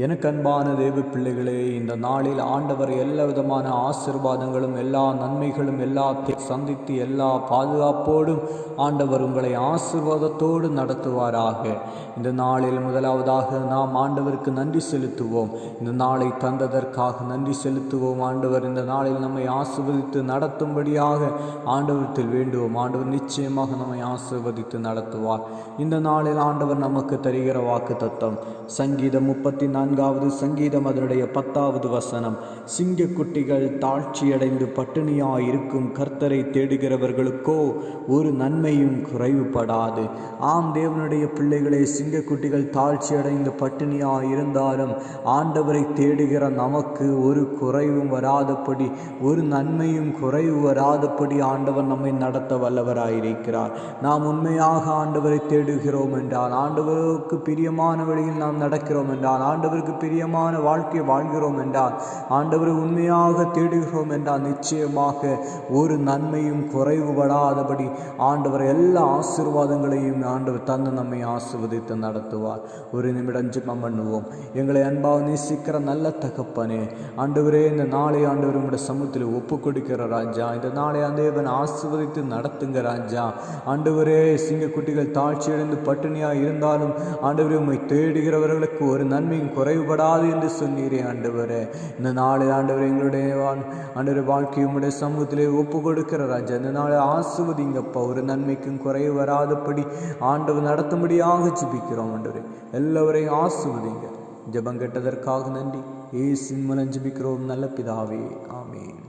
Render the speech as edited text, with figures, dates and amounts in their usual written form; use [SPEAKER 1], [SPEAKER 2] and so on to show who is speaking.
[SPEAKER 1] எனக்கு அன்பான தேவ பிள்ளைகளே, இந்த நாளில் ஆண்டவர் எல்லா விதமான ஆசீர்வாதங்களும் எல்லா நன்மைகளும் எல்லாத்தையும் சந்தித்து எல்லா பாதுகாப்போடும் ஆண்டவர் உங்களை ஆசீர்வாதத்தோடு நடத்துவாராக. இந்த நாளில் முதலாவதாக நாம் ஆண்டவருக்கு நன்றி செலுத்துவோம். இந்த நாளை தந்ததற்காக நன்றி செலுத்துவோம். ஆண்டவர் இந்த நாளில் நம்மை ஆசீர்வதித்து நடத்தும்படியாக ஆண்டவரத்தில் வேண்டுவோம். ஆண்டவர் நிச்சயமாக நம்மை ஆசீர்வதித்து நடத்துவார். இந்த நாளில் ஆண்டவர் நமக்கு தருகிற வாக்கு தத்தம் சங்கீதம் 34வது சங்கீதம் அதனுடைய 10வது வசனம். சிங்கக்குட்டிகள் தாழ்ச்சியடைந்து பட்டினியாயிருக்கும் கர்த்தரை தேடுகிறவர்களுக்கோ ஒரு நன்மையும் குறைவுபடாது. ஆம் தேவனுடைய பிள்ளைகளே, சிங்கக்குட்டிகள் தாழ்ச்சியடைந்து பட்டினியாயிருந்தாலும் ஆண்டவரை தேடுகிற நமக்கு ஒரு குறைவும் வராதபடி, ஒரு நன்மையும் குறைவு வராதபடி ஆண்டவர் நம்மை நடத்த வல்லவராயிருக்கிறார். நாம் உண்மையாக ஆண்டவரை தேடுகிறோம் என்றால், ஆண்டவருக்கு பிரியமான வழியில் நாம் நடக்கிறோம் என்றால், ஆண்டவருக்கு பிரியமான வாழ்க்கை வாழ்கிறோம் என்றால், ஆண்டவரை உண்மையாக தேடுகிறோம் என்றால் நிச்சயமாக ஒரு நன்மையும் குறைவுபடாதபடி ஆண்டவர் எல்லா ஆசீர்வாதங்களையும் ஆண்டவர் தந்து நம்மை ஆசீர்வதித்து நடத்துவார். ஒரு நிமிடம் ஜெபம் பண்ணுவோம். எங்களை அன்பாக நேசிக்கிற நல்ல தகப்பனே, ஆண்டவரே, இந்த நாளை ஆண்டவர் உம்முடைய சமூகத்தில் ஒப்பு கொடுக்கிற ராஜா. இந்த நாளை தேவன் ஆசீர்வதித்து நடத்துங்க ராஜா. ஆண்டவரே, சிங்கக்குட்டிகள் தாழ்ச்சியடைந்து பட்டினியாக இருந்தாலும் ஆண்டவரே, உம்மை தேடுகிறவர்களுக்கு ஒரு நன்மையும் குறைவுபடாது என்று சொன்னீரே ஆண்டவரே. இந்த நாளை ஆண்டவர் எங்களுடைய ஆண்டவர் வாழ்க்கை உம்முடைய சமூகத்திலே ஒப்பு கொடுக்கிற ராஜா. இந்த நாளை ஆசீர்வதிங்கப்பா. ஒரு நன்மைக்கும் குறைவு வராதபடி ஆண்டவர் நடத்தும்படியாக ஜெபிக்கிறோம் ஆண்டவரே. எல்லாவரையும் ஆசீர்வதிங்க. ஜெபம் கேட்டதற்காக நன்றி. இயேசுவின் மூலம் ஜெபிக்கிறோம் நல்ல பிதாவே, ஆமென்.